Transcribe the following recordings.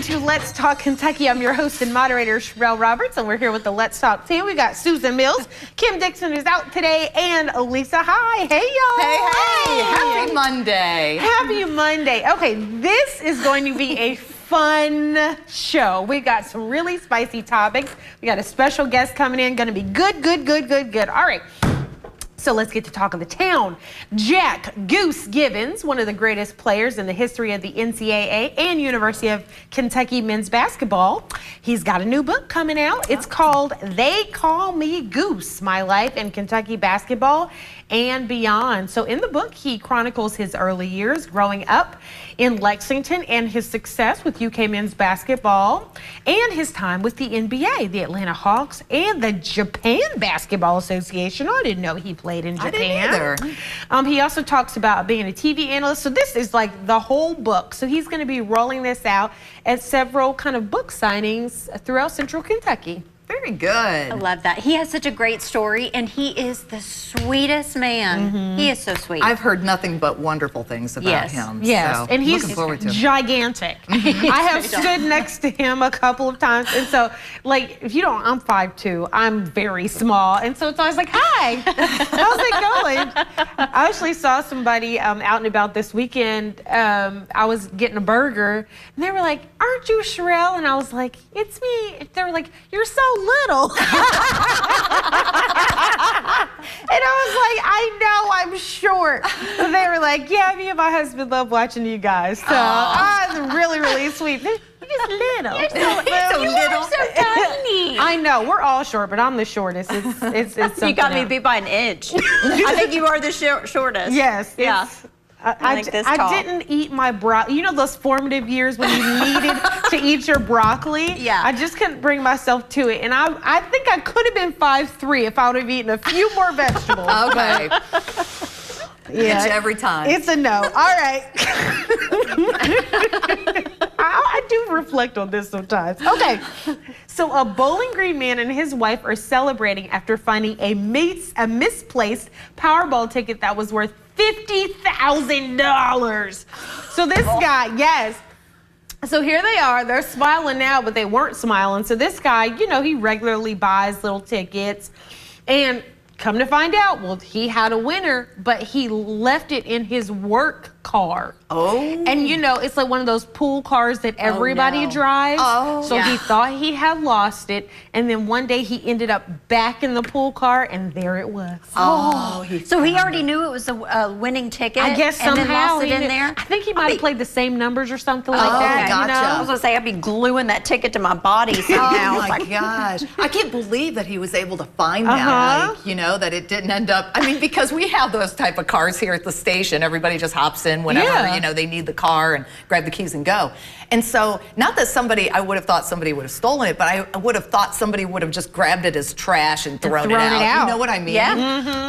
to Let's Talk Kentucky. I'm your host and moderator, Sherelle Roberts, and we're here with the Let's Talk team. We got Susan Mills, Kim Dixon is out today, and Lisa. Hi. Hey, y'all. Hey. Happy Monday. Happy Monday. Okay, this is going to be a fun show. We got some really spicy topics. We got a special guest coming in. Going to be good. All right. So let's get to talk of the town. Jack Goose Givens, one of the greatest players in the history of the NCAA and University of Kentucky men's basketball. He's got a new book coming out. It's called They Call Me Goose, My Life in Kentucky Basketball and Beyond. So in the book, he chronicles his early years growing up in Lexington and his success with UK men's basketball and his time with the NBA, the Atlanta Hawks, and the Japan Basketball Association. I didn't know he played in Japan. I didn't either. He also talks about being a TV analyst. So this is like the whole book. So he's going to be rolling this out at several kind of book signings throughout Central Kentucky. Very good. I love that. He has such a great story, and he is the sweetest man. He is so sweet. I've heard nothing but wonderful things about him. Yes, so and he's looking forward to it. gigantic. I have stood next to him a couple of times, and so, like, if you don't, I'm 5'2". I'm very small, and so it's always like, hi, how's it going? I actually saw somebody out and about this weekend. I was getting a burger, and they were like, aren't you Sherelle? And I was like, it's me. They were like, you're so little. And I was like, I know I'm short. And they were like, yeah, me and my husband love watching you guys. So it's really sweet. You're just little. You're so tiny. I know, we're all short, but I'm the shortest. It's You got me else. beat by an inch. I think you are the shortest. Yes. Yeah. I didn't eat my broccoli. You know those formative years when you needed to eat your broccoli? Yeah. I just couldn't bring myself to it. And I think I could have been 5'3" if I would have eaten a few more vegetables. Okay. Yeah. Get you every time. It's a no. All right. I do reflect on this sometimes. Okay. So a Bowling Green man and his wife are celebrating after finding a misplaced Powerball ticket that was worth $50,000. So this guy, yes. So here they are, they're smiling now, but they weren't smiling. So this guy, you know, he regularly buys little tickets, and come to find out, well, he had a winner, but he left it in his work car. Oh. And you know, it's like one of those pool cars that everybody drives. Oh. So he thought he had lost it, and then one day he ended up back in the pool car, and there it was. Oh. So he already knew it was a winning ticket. I guess and somehow then lost it he in knew. there. I think he might have played the same numbers or something like that. Gotcha. You know? I was gonna say I'd be gluing that ticket to my body somehow. Oh my gosh. I can't believe that he was able to find that. Like, you know, that it didn't end up. I mean, because we have those type of cars here at the station. Everybody just hops in whenever, you know, they need the car and grab the keys and go. And so, not that I would have thought somebody would have stolen it, but I would have thought somebody would have just grabbed it as trash and thrown it out. You know what I mean? Yeah.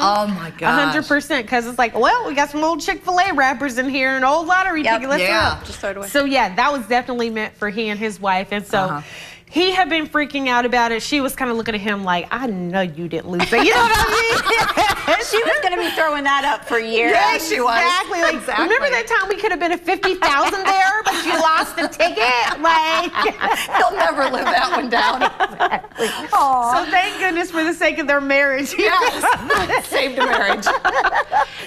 Oh my gosh. 100%, because it's like, well, we got some old Chick-fil-A wrappers in here and old lottery ticket. Let's Yeah. go. Just throw it away. So yeah, that was definitely meant for he and his wife, and so he had been freaking out about it. She was kind of looking at him like, I know you didn't lose it. You know what I mean? She was gonna be throwing that up for years. Yeah, she was. Exactly. Like, remember that time we could have been at 50,000 there, but you lost the ticket? Like, He'll never live that one down. so thank goodness for the sake of their marriage. Yes. Saved a marriage.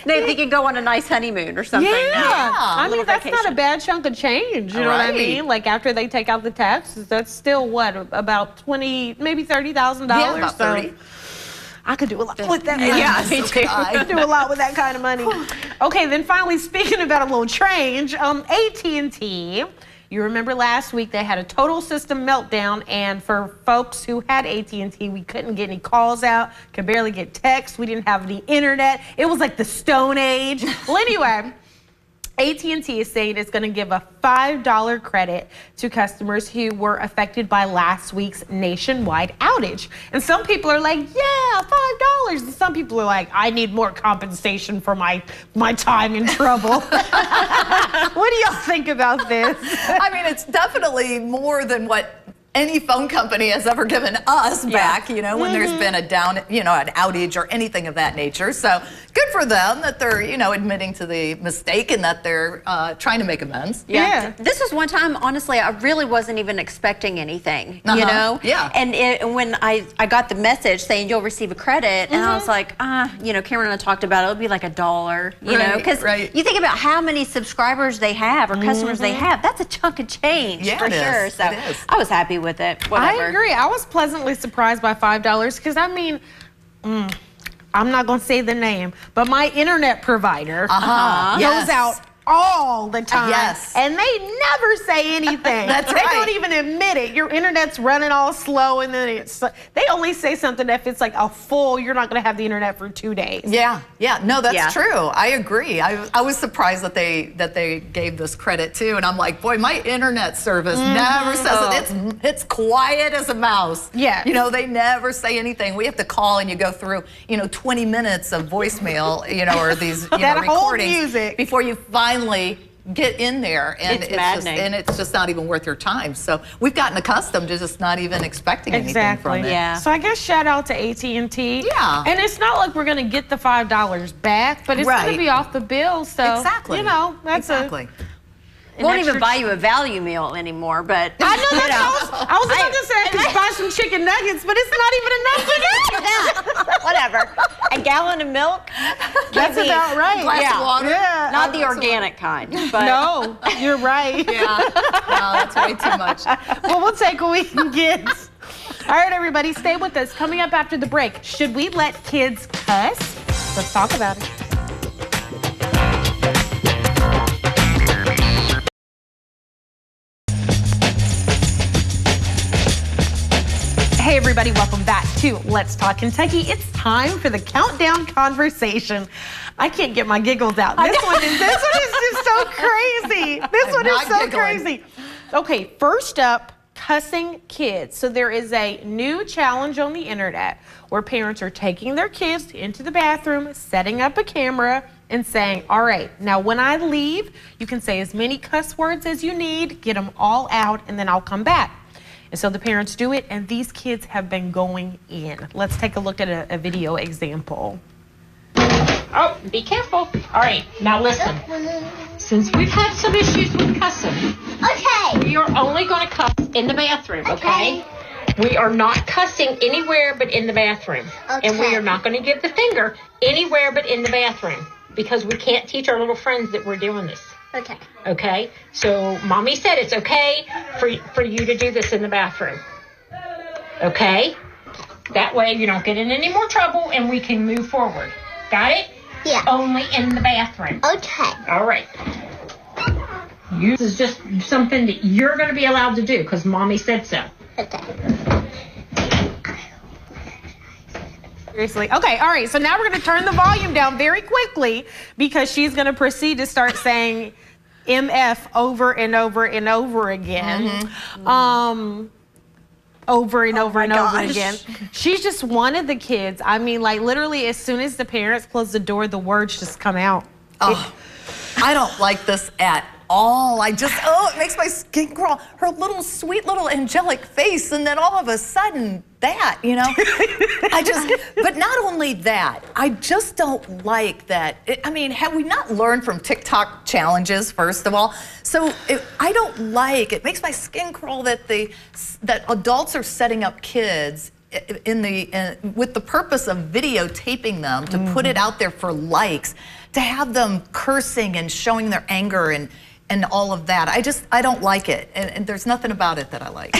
They can go on a nice honeymoon or something. Yeah. I mean, little that's not a vacation. bad chunk of change. You know what I Right. mean? Like, after they take out the taxes, that's still what, about $20,000, maybe $30,000. Yeah, about 30. I could do a lot with that. Yeah, me too. I could do a lot with that kind of money. Okay, then finally, speaking about a little change, AT&T. You remember last week they had a total system meltdown, and for folks who had AT&T, we couldn't get any calls out, could barely get texts, we didn't have any internet. It was like the Stone Age. Well, anyway, AT&T is saying it's going to give a $5 credit to customers who were affected by last week's nationwide outage. And some people are like, yeah, $5. And some people are like, I need more compensation for my time in trouble. What do y'all think about this? I mean, it's definitely more than what any phone company has ever given us back, you know, when there's been a down, you know, an outage or anything of that nature. So good for them that they're, you know, admitting to the mistake and that they're trying to make amends. Yeah. This was one time, honestly, I really wasn't even expecting anything, you know? Yeah. And when I got the message saying you'll receive a credit, and I was like, you know, Cameron and I talked about it, it'll be like $1, you know? Because you think about how many subscribers they have or customers they have, that's a chunk of change for sure. So I was happy with it. Whatever. I agree. I was pleasantly surprised by $5 because, I mean, I'm not going to say the name, but my internet provider goes out all the time. And they never say anything. That's They don't even admit it. Your internet's running all slow, and then they only say something if it's like a full, you're not going to have the internet for 2 days. No, that's true. I agree. I was surprised that they gave this credit too, and I'm like, boy, my internet service never says it. It's quiet as a mouse. You know, they never say anything. We have to call, and you go through, you know, 20 minutes of voicemail, you know, or these recordings before you finally get in there, and it's just not even worth your time. So we've gotten accustomed to just not even expecting anything from it. So I guess shout out to AT&T. And it's not like we're going to get the $5 back, but it's going to be off the bill. So you know, that's won't even buy you a value meal anymore, but I know that's I was about to say I could buy some chicken nuggets, but it's not even enough for that. Whatever. A gallon of milk. That's about right. Glass of water. Not the organic kind. But no, you're right. No, that's way too much. Well, we'll take what we can get. All right, everybody, stay with us. Coming up after the break, should we let kids cuss? Let's talk about it. Hey everybody, welcome back to Let's Talk Kentucky. It's time for the countdown conversation. I can't get my giggles out. This one is just so crazy. This one is so crazy. Okay, first up, cussing kids. So there is a new challenge on the internet where parents are taking their kids into the bathroom, setting up a camera, and saying, all right, now when I leave, you can say as many cuss words as you need, get them all out, and then I'll come back. And so the parents do it, and these kids have been going in. Let's take a look at a video example. Oh, be careful. All right, now listen. Since we've had some issues with cussing, we are only going to cuss in the bathroom, okay? We are not cussing anywhere but in the bathroom. And we are not going to give the finger anywhere but in the bathroom because we can't teach our little friends that we're doing this. Okay, so Mommy said it's okay for you to do this in the bathroom. Okay? That way you don't get in any more trouble and we can move forward. Got it? Yeah. Only in the bathroom. Okay. All right. This is just something that you're going to be allowed to do because Mommy said so. Okay. Seriously. Okay, all right, so now we're going to turn the volume down very quickly because she's going to proceed to start saying MF over and over and over again. Over and over and over again. She's just one of the kids. I mean, like literally as soon as the parents close the door, the words just come out. I don't like this at all. It makes my skin crawl. Her little sweet little angelic face, and then all of a sudden that, you know. But not only that, I just don't like that. I mean, have we not learned from TikTok challenges, first of all? So I don't like, it makes my skin crawl that adults are setting up kids with the purpose of videotaping them to put it out there for likes, to have them cursing and showing their anger and all of that. I don't like it, and there's nothing about it that I like.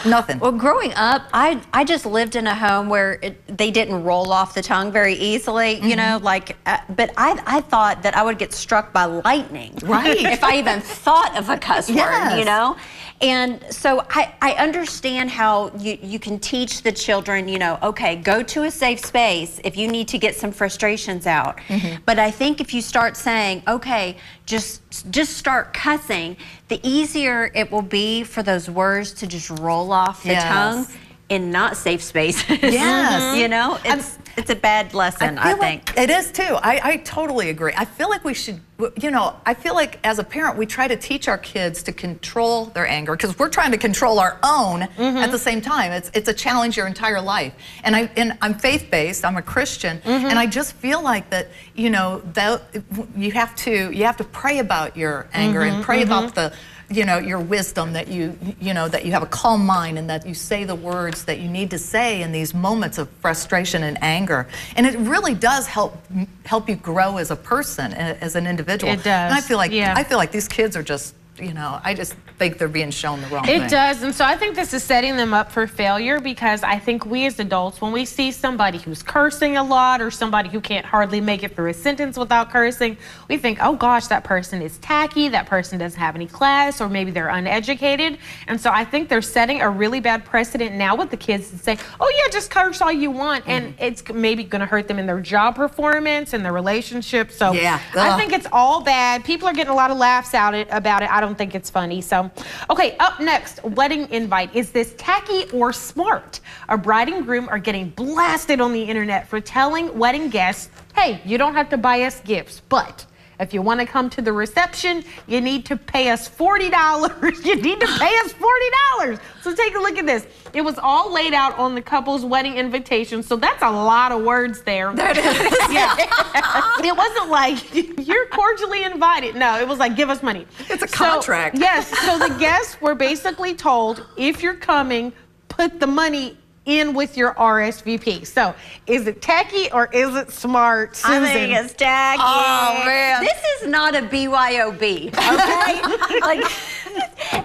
Nothing. Well, growing up, I just lived in a home where they didn't roll off the tongue very easily, you know, like, but I thought that I would get struck by lightning. If I even thought of a cuss word, you know? And so I understand how you can teach the children, you know, okay, go to a safe space if you need to get some frustrations out. But I think if you start saying, okay, just start cussing, the easier it will be for those words to just roll off the tongue. in not safe spaces. Yes. You know, it's a bad lesson, I think. It is too. I totally agree. I feel like we should, you know, I feel like as a parent, we try to teach our kids to control their anger because we're trying to control our own at the same time. It's a challenge your entire life. And I'm faith-based, I'm a Christian, and I just feel like that, you know, that you have to pray about your anger and pray about the, you know, your wisdom, that you know, that you have a calm mind and that you say the words that you need to say in these moments of frustration and anger. And it really does help you grow as a person, as an individual. It does. And I feel like these kids are just, you know, I just think they're being shown the wrong thing. It does, and so I think this is setting them up for failure because I think we as adults, when we see somebody who's cursing a lot or somebody who can't hardly make it through a sentence without cursing, we think, oh gosh, that person is tacky, that person doesn't have any class, or maybe they're uneducated. And so I think they're setting a really bad precedent now with the kids to say, oh yeah, just curse all you want, and it's maybe going to hurt them in their job performance and their relationships. So yeah. I think it's all bad. People are getting a lot of laughs about it. I don't think it's funny. So, okay, up next, wedding invite. Is this tacky or smart? A bride and groom are getting blasted on the internet for telling wedding guests, hey, you don't have to buy us gifts, but if you want to come to the reception, you need to pay us $40. You need to pay us $40. So take a look at this. It was all laid out on the couple's wedding invitation. So that's a lot of words there. Yeah. It wasn't like you're cordially invited. No, it was like, give us money. It's a contract. So, yes. So the guests were basically told, if you're coming, put the money in with your RSVP. So, is it tacky or is it smart, Susan? I think it's tacky. Oh, man. This is not a BYOB, okay? Like,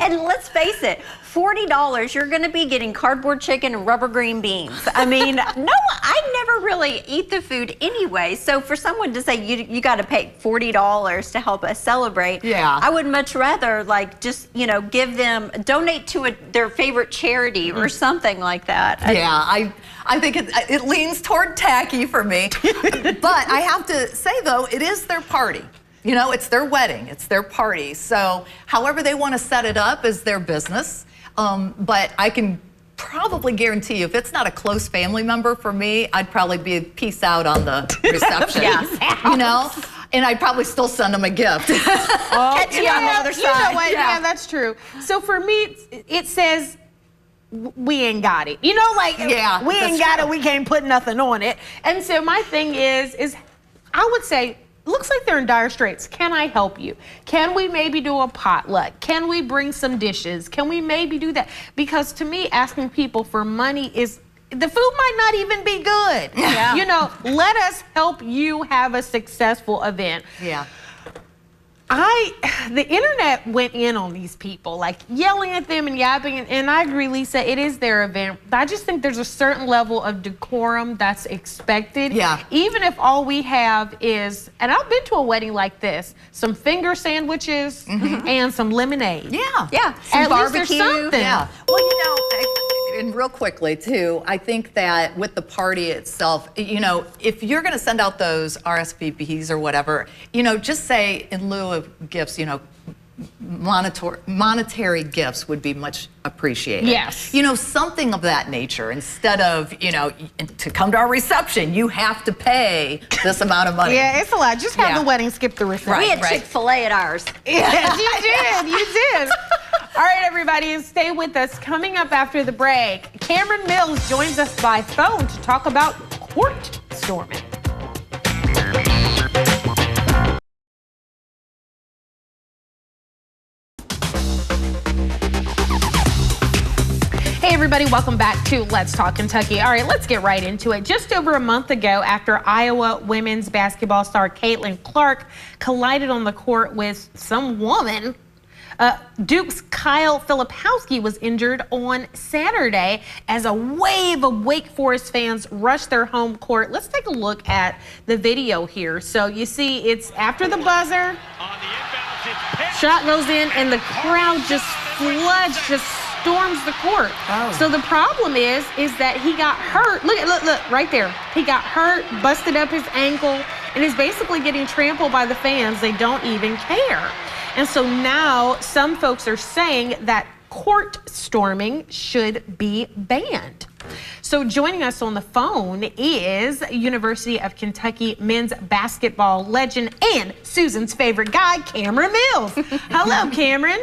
and let's face it, $40, you're going to be getting cardboard chicken and rubber green beans. I mean, no, I never really eat the food anyway. So for someone to say you got to pay $40 to help us celebrate, yeah, I would much rather like just, you know, donate to their favorite charity or something like that. Yeah, I think it leans toward tacky for me. But I have to say though, it is their party. You know, it's their wedding, it's their party. So however they want to set it up is their business. But I can probably guarantee you, if it's not a close family member for me, I'd probably be peace out on the reception. You know? And I'd probably still send them a gift. Catch you on the other side. You know what? Yeah, that's true. So for me, it says, we ain't got it. You know, like, yeah, we ain't got it, we can't put nothing on it. And so my thing is I would say, looks like they're in dire straits. Can I help you? Can we maybe do a potluck? Can we bring some dishes? Can we maybe do that? Because to me, asking people for money the food might not even be good. Yeah. You know, let us help you have a successful event. Yeah. The internet went in on these people, like yelling at them and yapping, and I agree, Lisa, it is their event. But I just think there's a certain level of decorum that's expected. Yeah. Even if all we have is, and I've been to a wedding like this, some finger sandwiches and some lemonade. Yeah. Yeah. At barbecue. least there's something. Yeah. Well, you know, and real quickly too, I think that with the party itself, you know, if you're going to send out those RSVPs or whatever, you know, just say in lieu of gifts, you know, monetary gifts would be much appreciated. Yes. You know, something of that nature, instead of, you know, to come to our reception, you have to pay this amount of money. Yeah, it's a lot. Just have the wedding skip the reception. We had Chick-fil-A at ours. Yes, you did. You did. All right, everybody, stay with us. Coming up after the break, Cameron Mills joins us by phone to talk about court storming. Hey everybody, welcome back to Let's Talk Kentucky. All right, let's get right into it. Just over a month ago, after Iowa women's basketball star Caitlin Clark collided on the court with some woman, Duke's Kyle Filipowski was injured on Saturday as a wave of Wake Forest fans rushed their home court. Let's take a look at the video here. So you see it's after the buzzer, shot goes in, and the crowd just floods, just storms the court. Oh. So the problem is that he got hurt. Look, right there. He got hurt, busted up his ankle, and is basically getting trampled by the fans. They don't even care. And so now some folks are saying that court storming should be banned. So joining us on the phone is University of Kentucky men's basketball legend and Susan's favorite guy, Cameron Mills. Hello, Cameron.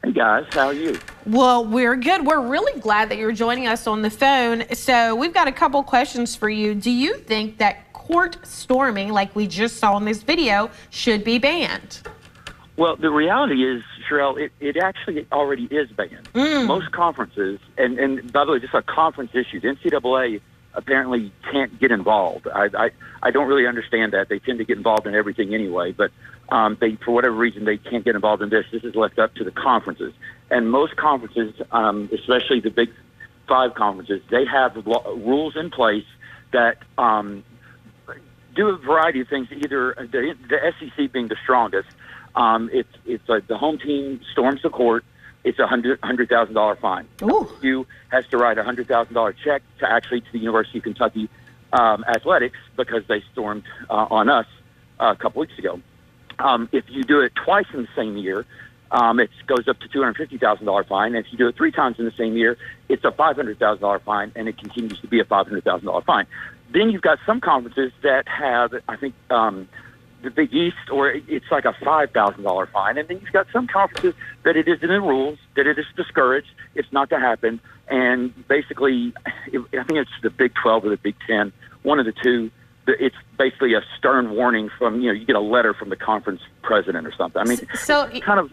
Hey guys, how are you? Well, we're good. We're really glad that you're joining us on the phone. So we've got a couple questions for you. Do you think that court storming, like we just saw in this video, should be banned? Well, the reality is, Sherelle, it actually already is banned. Most conferences, and by the way, just a conference issue, the NCAA apparently can't get involved. I don't really understand that. They tend to get involved in everything anyway, but they, for whatever reason, they can't get involved in this. This is left up to the conferences. And most conferences, especially the Big Five conferences, they have rules in place that do a variety of things. Either the SEC being the strongest, it's like the home team storms the court, it's a $100,000 fine. You has to write a $100,000 check to the University of Kentucky athletics because they stormed on us a couple weeks ago. If you do it twice in the same year, it goes up to $250,000 fine. And if you do it 3 times in the same year, it's a $500,000 fine, and it continues to be a $500,000 fine. Then you've got some conferences that have, I think, the Big East, or it's like a $5,000 fine. And then you've got some conferences that it is in the rules, that it is discouraged, it's not to happen. And basically, I think it's the Big 12 or the Big 10, one of the two. It's basically a stern warning from, you get a letter from the conference president or something. I mean, so it's kind of,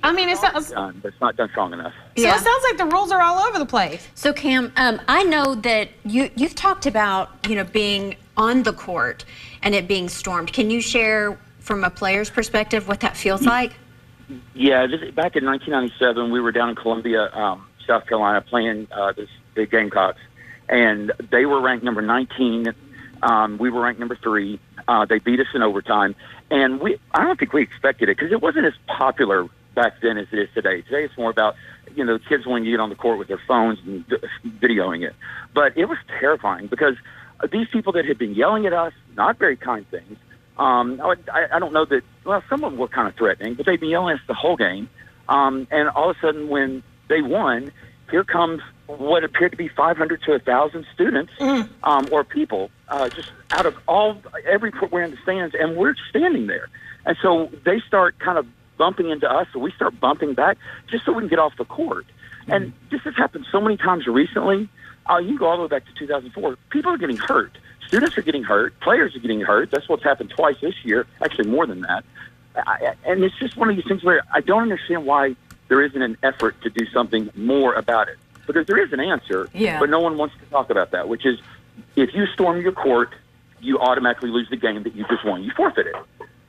I mean, it's done, but it's not done strong enough. So it sounds like the rules are all over the place. So Cam, I know that you've talked about, being on the court and it being stormed. Can you share from a player's perspective what that feels like? Yeah, back in 1997, we were down in Columbia, South Carolina, playing the Gamecocks, and they were ranked number 19. We were ranked number 3. They beat us in overtime, and I don't think we expected it because it wasn't as popular back then as it is today. Today it's more about, the kids wanting to get on the court with their phones and videoing it. But it was terrifying because these people that had been yelling at us, not very kind things, I don't know that, well, some of them were kind of threatening, but they'd been yelling at us the whole game. And all of a sudden when they won, here comes what appeared to be 500 to 1,000 students or people just out of everywhere in the stands, and we're standing there. And so they start kind of bumping into us, so we start bumping back just so we can get off the court. And this has happened so many times recently. You can go all the way back to 2004. People are getting hurt. Students are getting hurt. Players are getting hurt. That's what's happened twice this year, actually more than that. And it's just one of these things where I don't understand why there isn't an effort to do something more about it. Because there is an answer, but no one wants to talk about that, which is if you storm your court, you automatically lose the game that you just won. You forfeit it.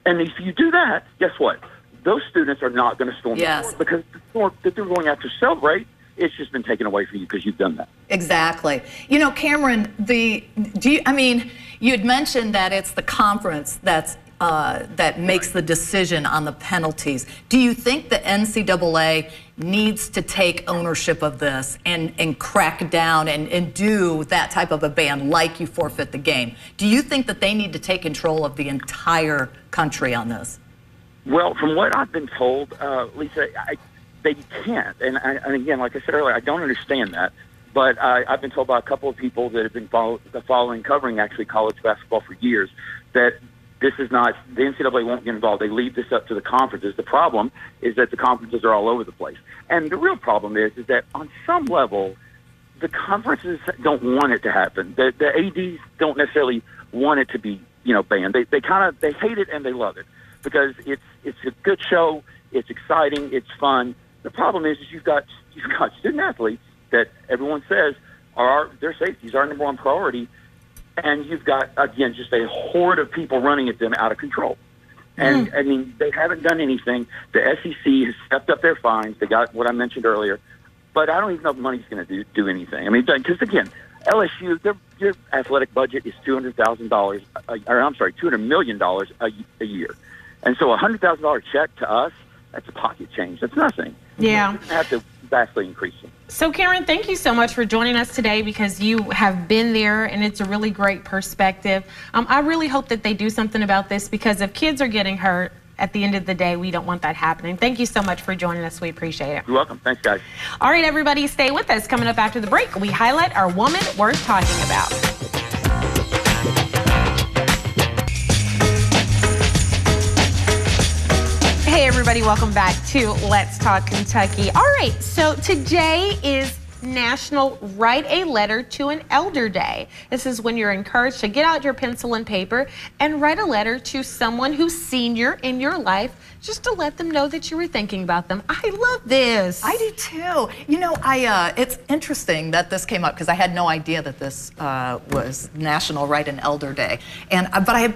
And if you do that, guess what? Those students are not going to storm the court because the court that they're going out to celebrate, it's just been taken away from you because you've done that. Exactly. Cameron, you had mentioned that it's the conference that makes the decision on the penalties. Do you think the NCAA needs to take ownership of this and crack down and do that type of a ban, like you forfeit the game? Do you think that they need to take control of the entire country on this? Well, from what I've been told, Lisa, they can't. And again, like I said earlier, I don't understand that. But I've been told by a couple of people that have been covering actually college basketball for years, that this is not, the NCAA won't get involved. They leave this up to the conferences. The problem is that the conferences are all over the place. And the real problem is that on some level, the conferences don't want it to happen. The ADs don't necessarily want it to be, banned. They hate it and they love it because it's a good show. It's exciting. It's fun. The problem is you've got student athletes that everyone says their safety is our number one priority. And you've got, again, just a horde of people running at them out of control. And, they haven't done anything. The SEC has stepped up their fines. They got what I mentioned earlier. But I don't even know if money's going to do anything. I mean, because, again, LSU, their athletic budget is $200,000, $200 million a year. And so a $100,000 check to us, that's a pocket change. That's nothing. Yeah. You have to vastly increase it. So, Karen, thank you so much for joining us today because you have been there and it's a really great perspective. I really hope that they do something about this because if kids are getting hurt, at the end of the day, we don't want that happening. Thank you so much for joining us. We appreciate it. You're welcome. Thanks, guys. All right, everybody, stay with us. Coming up after the break, we highlight our woman worth talking about. Hey, everybody, welcome back to Let's Talk Kentucky. All right, so today is National Write a Letter to an Elder Day. This is when you're encouraged to get out your pencil and paper and write a letter to someone who's senior in your life, just to let them know that you were thinking about them. I love this. I do too. You know, it's interesting that this came up because I had no idea that this was National Write an Elder Day. But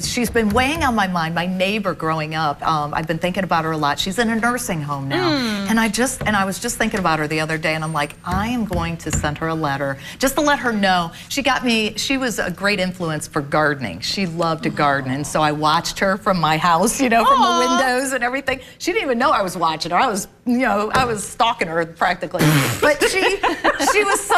she's been weighing on my mind. My neighbor growing up, I've been thinking about her a lot. She's in a nursing home now. And I was just thinking about her the other day, and I'm like, I am going to send her a letter just to let her know. She was a great influence for gardening. She loved to garden, and so I watched her from my house, you know, from the windows and everything. She didn't even know I was watching her. I was stalking her practically. But she was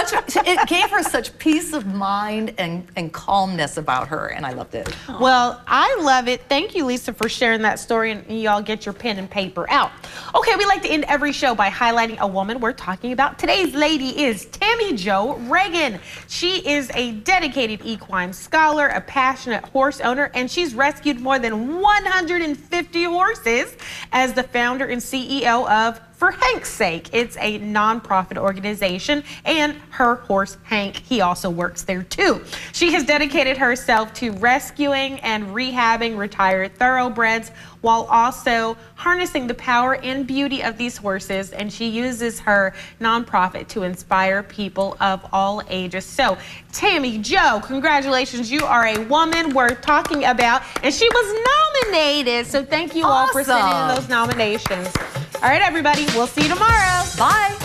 it gave her such peace of mind and calmness about her, and I loved it. Well, I love it. Thank you, Lisa, for sharing that story, and y'all get your pen and paper out. Okay, we like to end every show by highlighting a woman we're talking about. Today's lady is Tammy Jo Reagan. She is a dedicated equine scholar, a passionate horse owner, and she's rescued more than 150 horses as the founder and CEO of For Hank's Sake. It's a nonprofit organization, and her horse, Hank, he also works there too. She has dedicated herself to rescuing and rehabbing retired thoroughbreds while also harnessing the power and beauty of these horses, and she uses her nonprofit to inspire people of all ages. So, Tammy Jo, congratulations. You are a woman worth talking about, and she was nominated. So thank you all for sending in those nominations. All right, everybody, we'll see you tomorrow. Bye.